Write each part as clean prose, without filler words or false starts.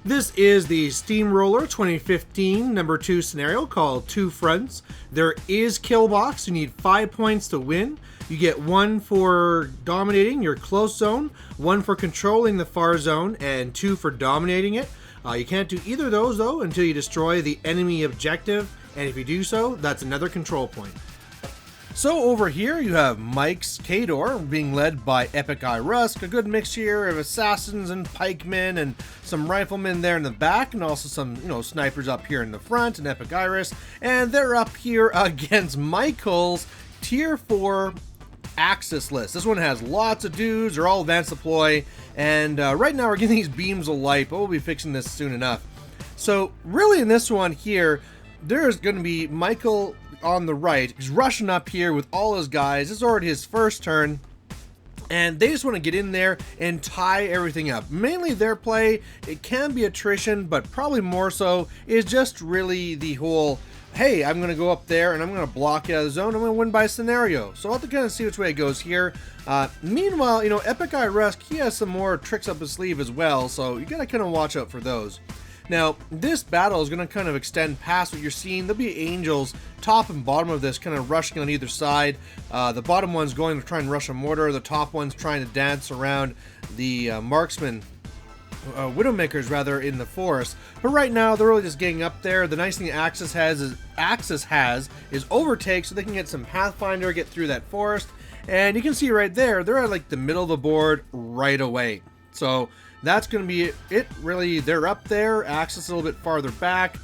This is the Steamroller 2015 number 2 scenario called Two Fronts. There is kill box. You need 5 points to win. You get 1 for dominating your close zone, 1 for controlling the far zone, and 2 for dominating it. You can't do either of those though until you destroy the enemy objective, and if you do so, that's another control point. So over here you have Mike's Khador being led by Epic Irusk, a good mixture of assassins and pikemen and some riflemen there in the back, and also some, snipers up here in the front, and Epic Iris, and they're up here against Michael's tier 4 Axis list. This one has lots of dudes, they're all advanced deploy, and right now we're getting these beams of light, but we'll be fixing this soon enough. So really in this one here, there's going to be Michael on the right. He's rushing up here with all his guys. It's already his first turn, and they just want to get in there and tie everything up. Mainly their play, it can be attrition, but probably more so is just really the whole, hey, I'm going to go up there and I'm going to block you out of the zone. I'm going to win by scenario. So I'll have to kind of see which way it goes here. Meanwhile, Epic Irusk, he has some more tricks up his sleeve as well, so you got to kind of watch out for those. Now, this battle is going to kind of extend past what you're seeing. There'll be angels top and bottom of this kind of rushing on either side. The bottom one's going to try and rush a mortar. The top one's trying to dance around the marksman, Widowmakers rather, in the forest. But right now, they're really just getting up there. The nice thing Axis has is overtake, so they can get some Pathfinder, get through that forest. And you can see right there, they're at like the middle of the board right away. So that's going to be it. Really, they're up there. Axis a little bit farther back.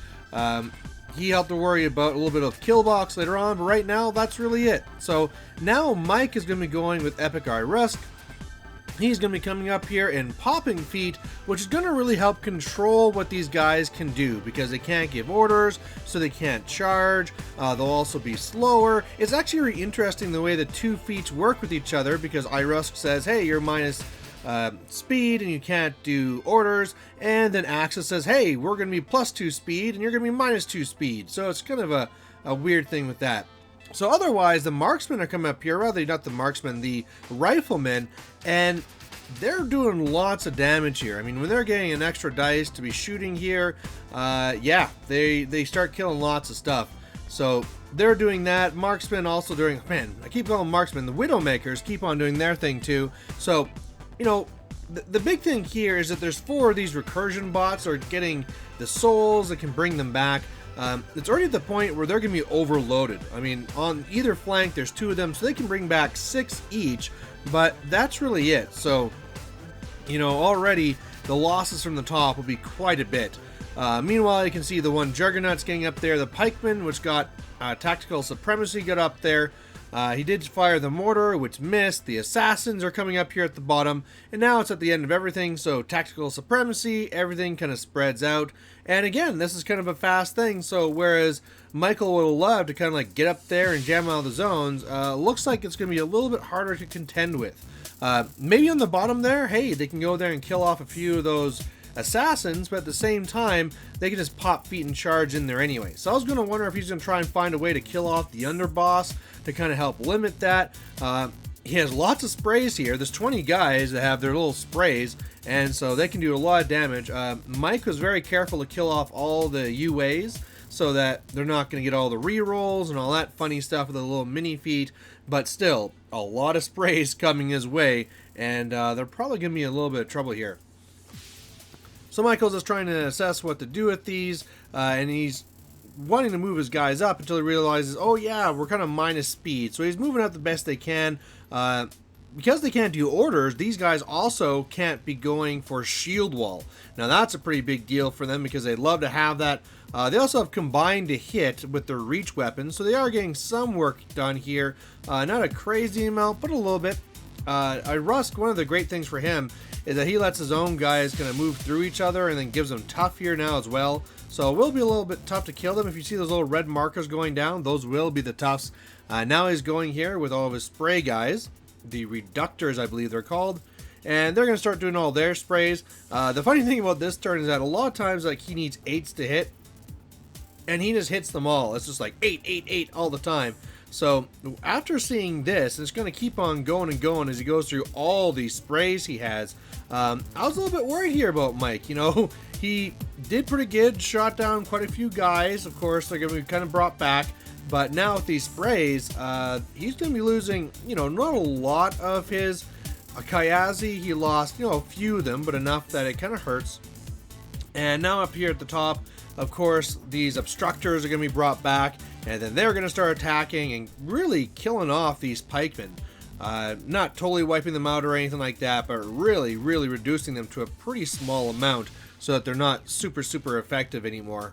He helped to worry about a little bit of kill box later on, but right now, that's really it. So now Mike is going to be going with Epic Irusk. He's going to be coming up here and popping feet, which is going to really help control what these guys can do, because they can't give orders, so they can't charge. They'll also be slower. It's actually really interesting the way the 2 feats work with each other, because Irusk says, hey, you're minus speed and you can't do orders, and then Axis says, hey, we're going to be plus 2 speed and you're going to be minus 2 speed. So it's kind of a weird thing with that. So otherwise, the marksmen are coming up here, rather not the marksmen, the riflemen, and they're doing lots of damage here. I mean, when they're getting an extra dice to be shooting here, yeah, they start killing lots of stuff. So they're doing that. Marksmen also doing, man, I keep calling them marksmen. The Widowmakers keep on doing their thing too. So, the big thing here is that there's 4 of these recursion bots are getting the souls that can bring them back. It's already at the point where they're going to be overloaded. I mean, on either flank, there's 2 of them, so they can bring back 6 each, but that's really it. So, already the losses from the top will be quite a bit. Meanwhile, you can see the one Juggernaut's getting up there. The Pikeman, which got Tactical Supremacy, got up there. He did fire the mortar, which missed. The assassins are coming up here at the bottom, and now it's at the end of everything, so Tactical Supremacy, everything kind of spreads out. And again, this is kind of a fast thing, so whereas Michael would love to kind of like get up there and jam out of the zones, looks like it's going to be a little bit harder to contend with. Maybe on the bottom there, hey, they can go there and kill off a few of those assassins, but at the same time, they can just pop feet and charge in there anyway. So I was going to wonder if he's going to try and find a way to kill off the underboss to kind of help limit that. He has lots of sprays here. There's 20 guys that have their little sprays, and so they can do a lot of damage. Mike was very careful to kill off all the UAs so that they're not going to get all the rerolls and all that funny stuff with the little mini feet, but still, a lot of sprays coming his way, and they're probably going to be in a little bit of trouble here. So Michael's just trying to assess what to do with these, and he's wanting to move his guys up until he realizes, oh yeah, we're kind of minus speed. So he's moving up the best they can. Because they can't do orders, these guys also can't be going for shield wall. Now that's a pretty big deal for them because they'd love to have that. They also have combined to hit with their reach weapons, so they are getting some work done here. Not a crazy amount, but a little bit. Irusk, one of the great things for him is that he lets his own guys kind of move through each other and then gives them tough here now as well. So it will be a little bit tough to kill them. If you see those little red markers going down, those will be the toughs. Now he's going here with all of his spray guys, the reductors I believe they're called, and they're going to start doing all their sprays. The funny thing about this turn is that a lot of times like he needs 8s to hit, and he just hits them all. It's just like 8, 8, 8 all the time. So after seeing this, it's going to keep on going and going as he goes through all these sprays he has. I was a little bit worried here about Mike. He did pretty good, shot down quite a few guys. Of course, they're going to be kind of brought back. But now with these sprays, he's going to be losing, not a lot of his Kyazi. He lost, a few of them, but enough that it kind of hurts. And now up here at the top, of course, these obstructors are going to be brought back. And then they're going to start attacking and really killing off these pikemen. Not totally wiping them out or anything like that, but really, really reducing them to a pretty small amount so that they're not super, super effective anymore.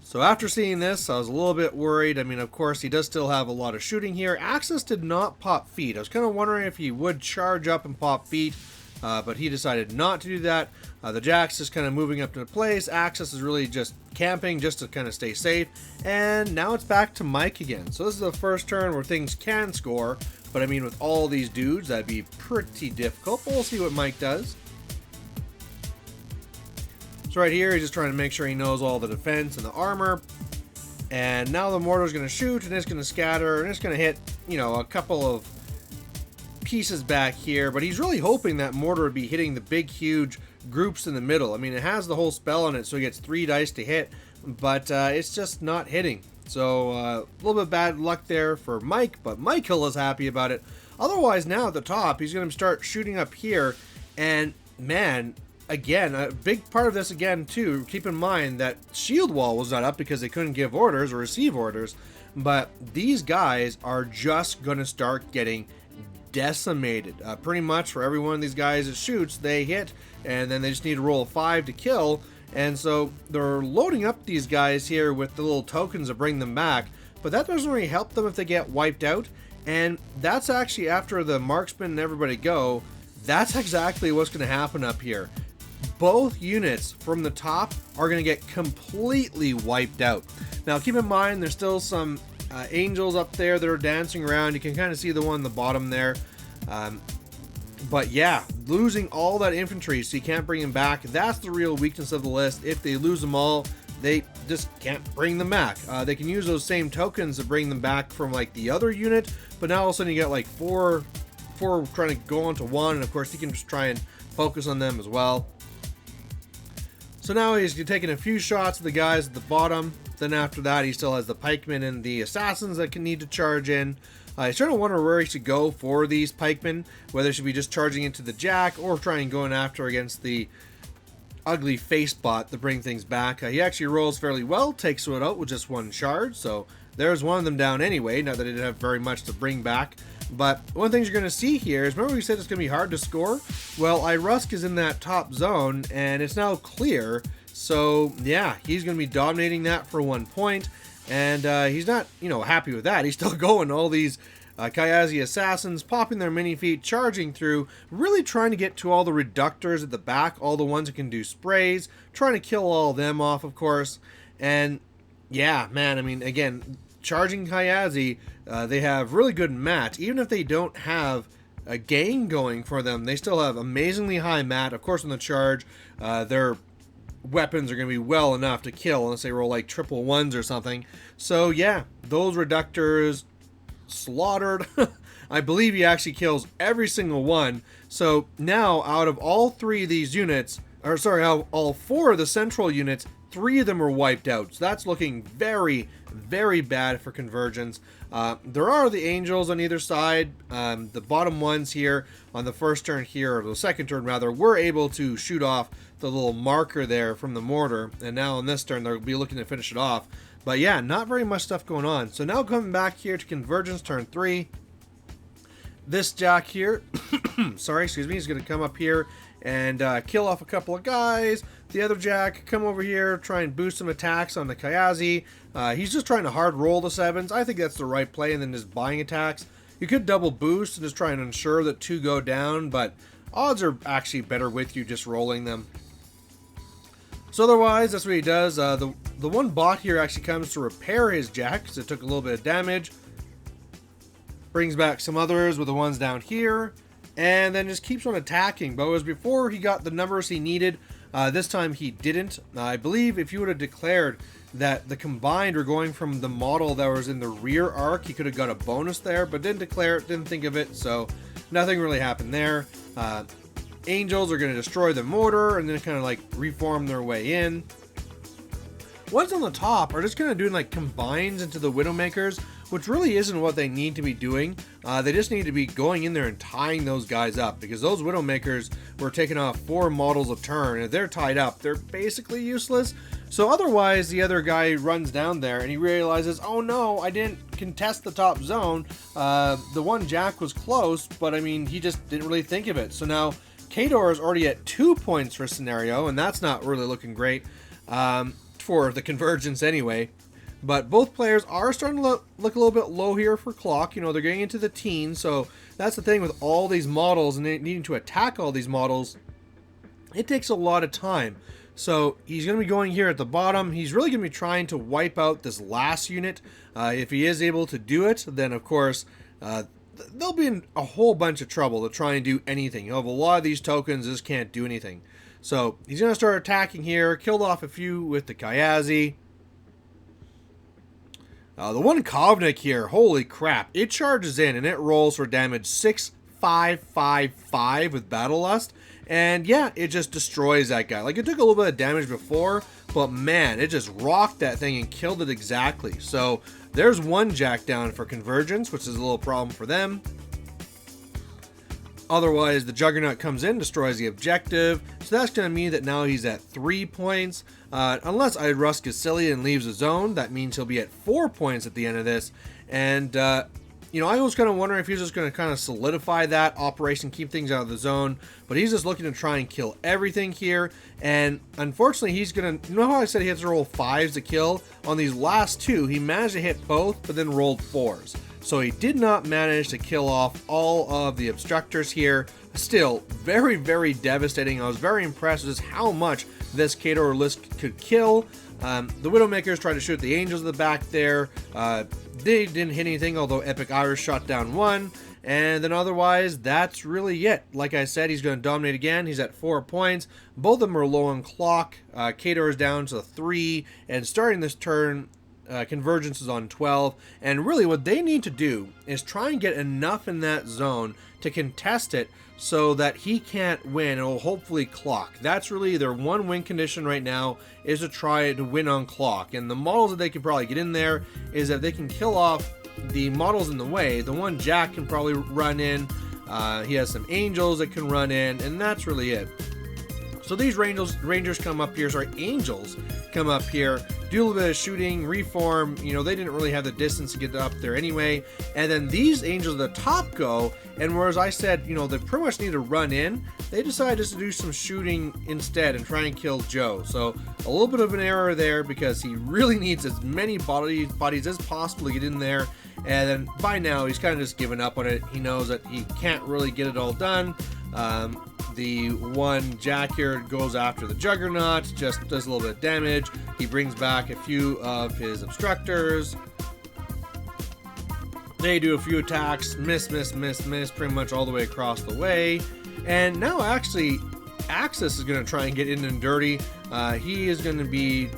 So after seeing this, I was a little bit worried. I mean, of course, he does still have a lot of shooting here. Axis did not pop feet. I was kind of wondering if he would charge up and pop feet, but he decided not to do that. The Jax is kind of moving up to place. Axis is really just camping just to kind of stay safe. And now it's back to Mike again. So this is the first turn where things can score. But I mean, with all these dudes, that'd be pretty difficult. But we'll see what Mike does. So right here, he's just trying to make sure he knows all the defense and the armor. And now the mortar's going to shoot, and it's going to scatter, and it's going to hit, a couple of pieces back here. But he's really hoping that mortar would be hitting the big, huge groups in the middle. I mean, it has the whole spell on it, so he gets 3 dice to hit, but it's just not hitting. So a little bit bad luck there for Mike, but Michael is happy about it. Otherwise, now at the top, he's going to start shooting up here, and man, again, a big part of this again too, keep in mind that shield wall was not up because they couldn't give orders or receive orders, but these guys are just going to start getting decimated. Pretty much for every one of these guys that shoots, they hit, and then they just need to roll a 5 to kill. And so they're loading up these guys here with the little tokens to bring them back, but that doesn't really help them if they get wiped out. And that's actually after the marksman and everybody go. That's exactly what's going to happen up here. Both units from the top are going to get completely wiped out. Now keep in mind, there's still some angels up there that are dancing around. You can kind of see the one on the bottom there. But yeah, losing all that infantry so you can't bring them back, that's the real weakness of the list. If they lose them all, they just can't bring them back. They can use those same tokens to bring them back from like the other unit, but now all of a sudden you get like four trying to go onto one, and of course you can just try and focus on them as well. So now he's taking a few shots at the guys at the bottom. Then after that, he still has the pikemen and the assassins that can need to charge in. He's trying to wonder where he should go for these pikemen, whether he should be just charging into the jack or trying going after against the ugly face bot to bring things back. He actually rolls fairly well, takes it out with just 1 charge, so there's one of them down anyway, not that he didn't have very much to bring back. But one of the things you're going to see here is, remember we said it's going to be hard to score? Well, Irusk is in that top zone, and it's now clear. So, yeah, he's going to be dominating that for 1 point. And he's not, happy with that. He's still going. All these Kyazi assassins popping their mini feet, charging through, really trying to get to all the reductors at the back, all the ones that can do sprays, trying to kill all of them off, of course. And, yeah, man, I mean, again, charging Kyazi, they have really good mat. Even if they don't have a gain going for them, they still have amazingly high mat. Of course, on the charge, their weapons are going to be well enough to kill unless they roll like triple 1s or something. So yeah, those reductors slaughtered. I believe he actually kills every single one. So now out of all 3 of these units, or sorry, out of all 4 of the central units, 3 of them are wiped out. So that's looking very, very bad for convergence. There are the angels on either side. The bottom ones here on the first turn here, or the second turn rather, were able to shoot off the little marker there from the mortar. And now on this turn, they'll be looking to finish it off. But yeah, not very much stuff going on. So now coming back here to convergence turn 3. This jack here, sorry, excuse me, he's going to come up here and kill off a couple of guys. The other jack, come over here, try and boost some attacks on the Kyazi. He's just trying to hard roll the 7s. I think that's the right play, and then just buying attacks. You could double boost and just try and ensure that 2 go down, but odds are actually better with you just rolling them. So otherwise, that's what he does. The one bot here actually comes to repair his jack, because it took a little bit of damage. Brings back some others with the ones down here, and then just keeps on attacking. But it was before he got the numbers he needed. This time he didn't. I believe if you would have declared that the combined were going from the model that was in the rear arc, he could have got a bonus there, but didn't declare it, didn't think of it, so nothing really happened there. Angels are going to destroy the mortar and then kind of like reform their way in. Ones on the top are just kind of doing like combines into the Widowmakers, which really isn't what they need to be doing. They just need to be going in there and tying those guys up, because those Widowmakers were taking off 4 models a turn. If they're tied up, they're basically useless. So otherwise, the other guy runs down there and he realizes, oh no, I didn't contest the top zone. The one Jack was close, but I mean, he just didn't really think of it. So now Khador is already at 2 points for scenario, and that's not really looking great for the convergence anyway. But both players are starting to look a little bit low here for clock. You know, they're getting into the teens, so that's the thing with all these models and needing to attack all these models. It takes a lot of time. So he's going to be going here at the bottom. He's really going to be trying to wipe out this last unit. If he is able to do it, then of course they'll be in a whole bunch of trouble to try and do anything. You'll have a lot of these tokens just can't do anything. So he's going to start attacking here. Killed off a few with the Kayazi. The one Kovnik here, holy crap. It charges in and it rolls for damage 6,555 with Battle Lust. And yeah, it just destroys that guy. Like, it took a little bit of damage before, but man, it just rocked that thing and killed it exactly. So there's one Jack down for convergence, which is a little problem for them. Otherwise, the Juggernaut comes in, destroys the objective. So that's going to mean that now he's at 3 points. Unless Irusk is silly and leaves the zone, that means he'll be at 4 points at the end of this. And, you know, I was kind of wondering if he's just going to kind of solidify that operation, keep things out of the zone. But he's just looking to try and kill everything here. And unfortunately, he's going to... You know how I said he has to roll 5s to kill? On these last 2, he managed to hit both, but then rolled 4s. So he did not manage to kill off all of the obstructors here. Still, very, very devastating. I was very impressed with just how much this Khador list could kill. The Widowmakers tried to shoot the Angels in the back there. They didn't hit anything, although Epic Irish shot down 1. And then otherwise, that's really it. Like I said, he's going to dominate again. He's at 4 points. Both of them are low on clock. Khador is down to 3. And starting this turn... Convergence is on 12, and really what they need to do is try and get enough in that zone to contest it so that he can't win. It will hopefully clock. That's really their one win condition right now, is to try to win on clock. And the models that they can probably get in there is that they can kill off the models in the way. The one Jack can probably run in. He has some Angels that can run in, and that's really it. So these Rangers come up here, Angels come up here, do a little bit of shooting, reform. You know, they didn't really have the distance to get up there anyway. And then these Angels at the top go, and whereas I said, you know, they pretty much need to run in, they decided just to do some shooting instead and try and kill Joe. So a little bit of an error there, because he really needs as many bodies as possible to get in there. And then by now, he's kind of just given up on it. He knows that he can't really get it all done. The one Jack here goes after the Juggernaut, just does a little bit of damage. He brings back a few of his obstructors. They do a few attacks, miss, pretty much all the way across the way. And now actually, Axis is going to try and get in and dirty. He is going to be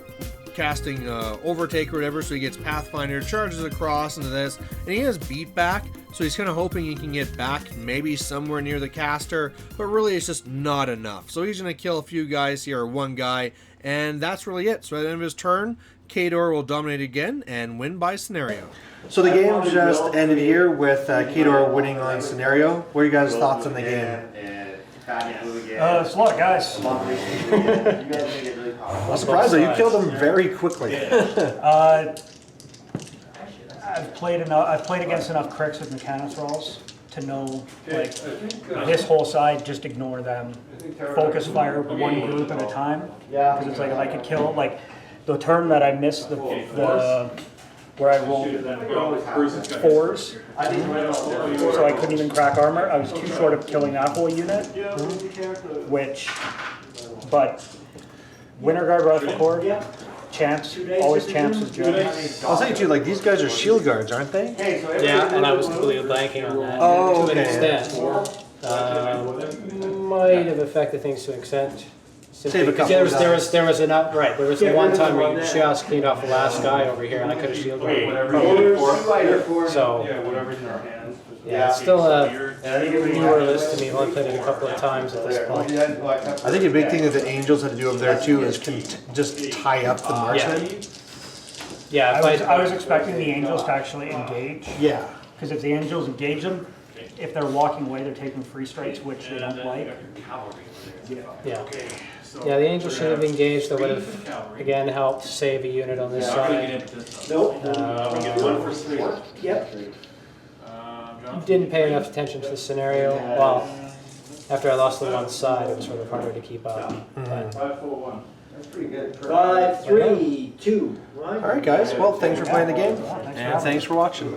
casting Overtake or whatever, so he gets Pathfinder, charges across into this, and he has Beat Back, so he's kind of hoping he can get back maybe somewhere near the caster, but really it's just not enough. So he's going to kill a few guys here, or one guy, and that's really it. So at the end of his turn, Khador will dominate again and win by scenario. So the game just ended here with Khador winning on scenario. What are you guys' thoughts on the game? It's a lot of guys. I'm surprised though, you killed them very quickly. I've played against enough cricks with Mechanics rolls to know, like, this whole side, just ignore them. Focus fire one group at a time. Because it's like, if I could kill, like, the turn that I missed, where I rolled 4s, so I couldn't even crack armor. I was too short of killing that whole unit, but Winter Guard Rifle Corps, champs, always champs is good. I'll say too, like, these guys are shield guards, aren't they? Yeah, and I was completely blanking on that. Oh, to an okay. extent. Might have affected things to an extent. Simply Save a because couple there was enough, right, there was the one time where you just cleaned off the last guy over here and I could have shielded him. So, yeah, it's still a newer list to me. I've only played it a couple of times at this point. I think a big thing that the Angels had to do over there too is just tie up the marksman. Yeah, if I was expecting the Angels to actually engage. Yeah. Because if the Angels engage them, if they're walking away, they're taking free strikes, which they don't like. Yeah. Yeah, the Angels should have engaged. That would have, again, helped save a unit on this side. Nope. Yep. Didn't pay enough attention to the scenario. Well, after I lost the one side, it was sort of harder to keep up. But, 5, 3, 2, 1. All right, guys. Well, thanks for playing the game, and thanks for watching.